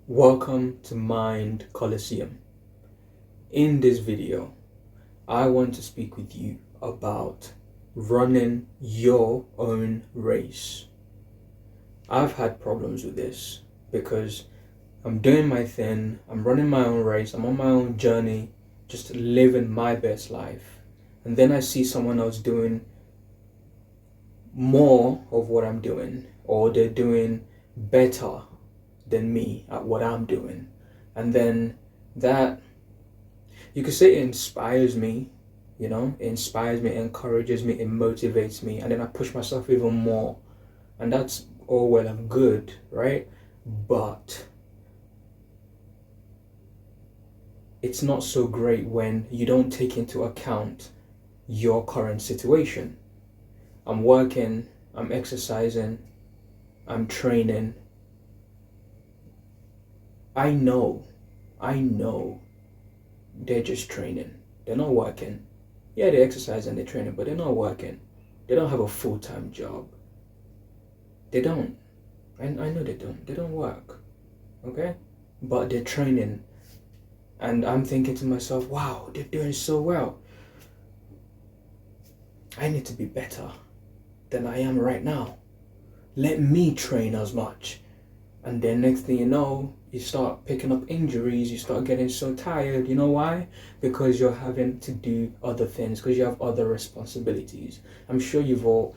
Welcome to Mind Coliseum. In this video, I want to speak with you about running your own race. I've had problems with this because I'm doing my thing, I'm running my own race, I'm on my own journey, just living my best life. And then I see someone else doing more of what I'm doing, or they're doing better than me at what I'm doing. And then that, you could say, it inspires me, it inspires me, it encourages me, it motivates me, and then I push myself even more. And that's all well and good, right? But it's not so great when you don't take into account your current situation. I'm working, I'm exercising, I'm training. I know they're just training. They're not working. Yeah, they exercise and they're training, but they're not working. They don't have a full-time job. They don't. I know they don't. They don't work. Okay? But they're training. And I'm thinking to myself, wow, they're doing so well. I need to be better than I am right now. Let me train as much. And then next thing you know, you start picking up injuries, you start getting so tired. You know why? Because you're having to do other things, because you have other responsibilities. I'm sure you've all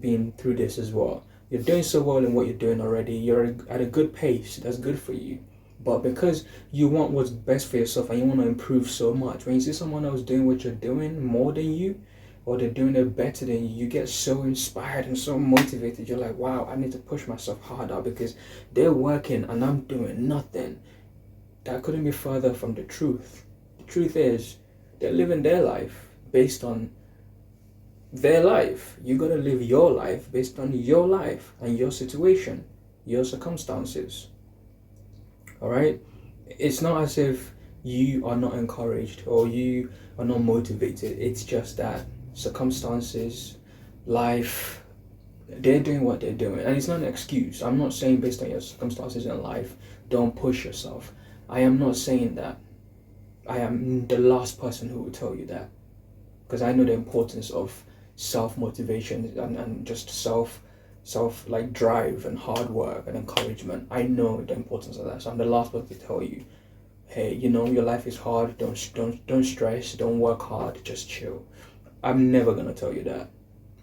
been through this as well. You're doing so well in what you're doing already. You're at a good pace. That's good for you. But because you want what's best for yourself and you want to improve so much, when you see someone else doing what you're doing more than you, or they're doing it better than you, you get so inspired and so motivated. You're like, wow, I need to push myself harder because they're working and I'm doing nothing. That couldn't be further from the truth. The truth is, they're living their life based on their life. You gotta live your life based on your life and your situation, your circumstances. All right? It's not as if you are not encouraged or you are not motivated. It's just that circumstances, life, they're doing what they're doing. And it's not an excuse. I'm not saying based on your circumstances in life, don't push yourself. I am not saying that. I am the last person who will tell you that. Because I know the importance of self-motivation and just self drive and hard work and encouragement. I know the importance of that. So I'm the last person to tell you, hey, your life is hard, don't stress, don't work hard, just chill. I'm never gonna tell you that.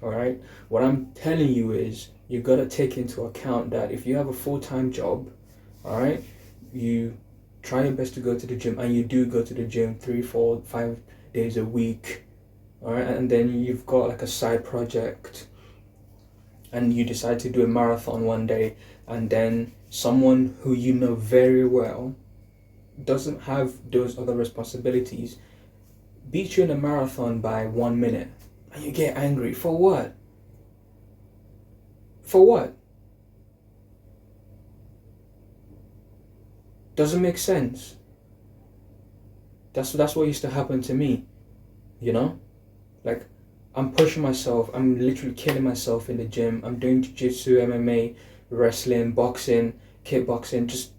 All right. What I'm telling you is you gotta take into account that if you have a full-time job, all right, you try your best to go to the gym, and you do go to the gym 3, 4, 5 days a week, all right, and then you've got like a side project, and you decide to do a marathon one day, and then someone who you know very well doesn't have those other responsibilities beat you in a marathon by 1 minute, and you get angry. For what? For what? Doesn't make sense. That's what used to happen to me, Like, I'm pushing myself, I'm literally killing myself in the gym. I'm doing jiu-jitsu, MMA, wrestling, boxing, kickboxing, just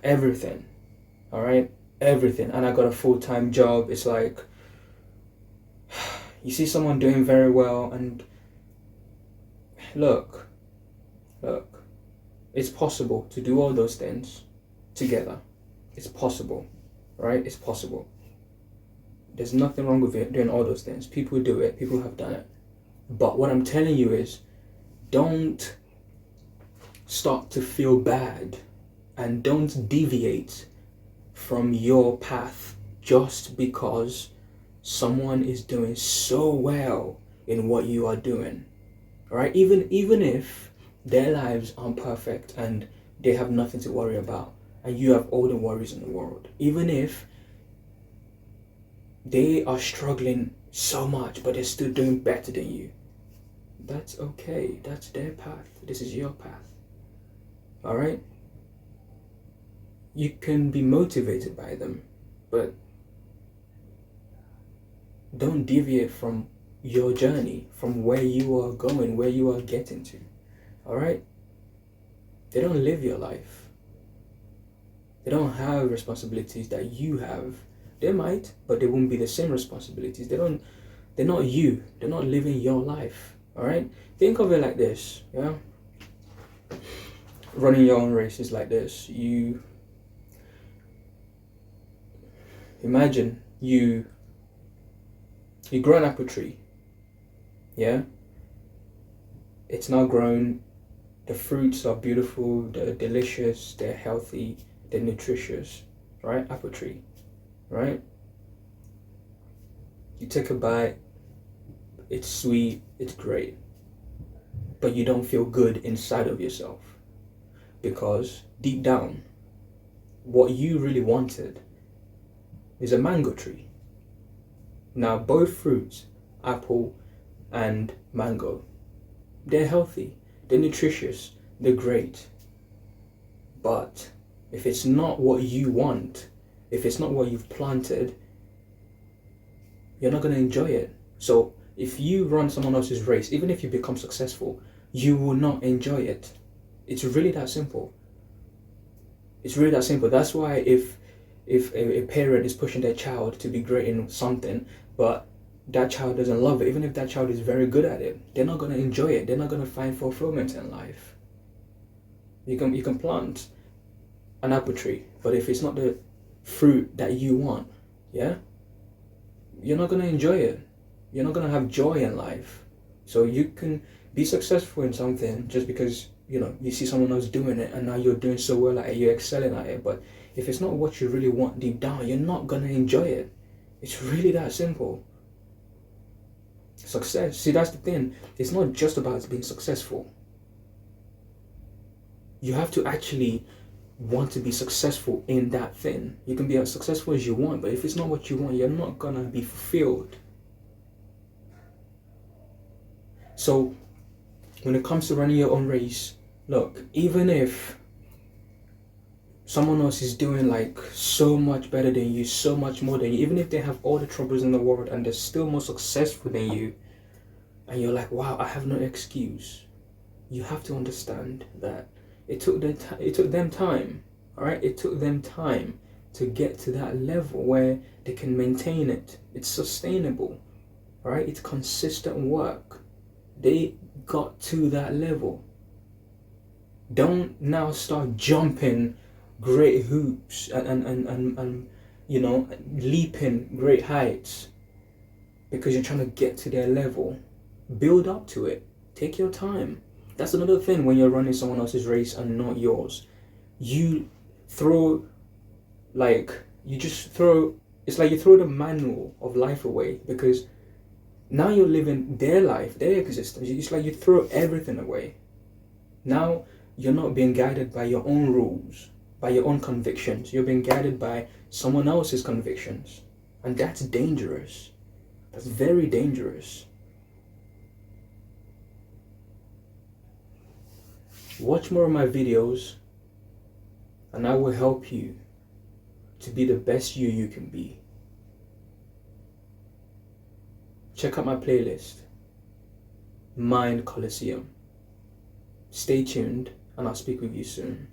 everything. All right? Everything. And I got a full-time job. It's like, you see someone doing very well, and look, it's possible to do all those things together. It's possible, right? It's possible. There's nothing wrong with it, doing all those things. People do it. People have done it. But what I'm telling you is, don't start to feel bad and don't deviate from your path just because someone is doing so well in what you are doing. All right? Even if their lives aren't perfect and they have nothing to worry about and you have all the worries in the world, even if they are struggling so much but they're still doing better than you, that's okay. That's their path. This is your path. All right? You can be motivated by them, but don't deviate from your journey, from where you are going, where you are getting to. All right? They don't live your life. They don't have responsibilities that you have. They might, but they won't be the same responsibilities. They're not you. They're not living your life. All right? Think of it like this, yeah? Running your own race is like this. You imagine you grow an apple tree, yeah? It's now grown. The fruits are beautiful, they're delicious, they're healthy, they're nutritious, right? Apple tree, right? You take a bite, it's sweet, it's great, but you don't feel good inside of yourself because deep down, what you really wanted is a mango tree. Now, both fruits, apple and mango, they're healthy, they're nutritious, they're great. But if it's not what you want, if it's not what you've planted, you're not going to enjoy it. So if you run someone else's race, even if you become successful, you will not enjoy it. It's really that simple. It's really that simple. That's why if a parent is pushing their child to be great in something, but that child doesn't love it, even if that child is very good at it, they're not going to enjoy it. They're not going to find fulfillment in life. You can plant an apple tree, but if it's not the fruit that you want, yeah, you're not going to enjoy it. You're not going to have joy in life. So you can be successful in something just because, you see someone else doing it and now you're doing so well at it, you're excelling at it. But if it's not what you really want deep down, you're not going to enjoy it. It's really that simple. Success, see, that's the thing. It's not just about being successful. You have to actually want to be successful in that thing. You can be as successful as you want, but if it's not what you want, you're not gonna be fulfilled. So when it comes to running your own race, look, even if someone else is doing like so much better than you, so much more than you, even if they have all the troubles in the world and they're still more successful than you, and you're like, wow, I have no excuse. You have to understand that it took them time, all right? It took them time to get to that level where they can maintain it. It's sustainable, all right? It's consistent work. They got to that level. Don't now start jumping great hoops and leaping great heights because you're trying to get to their level. Build up to it. Take your time. That's another thing when you're running someone else's race and not yours. You throw, it's like you throw the manual of life away because now you're living their life, their existence. It's like you throw everything away. Now you're not being guided by your own rules, by your own convictions. You're being guided by someone else's convictions. And that's dangerous. That's very dangerous. Watch more of my videos and I will help you to be the best you can be. Check out my playlist, Mind Coliseum. Stay tuned and I'll speak with you soon.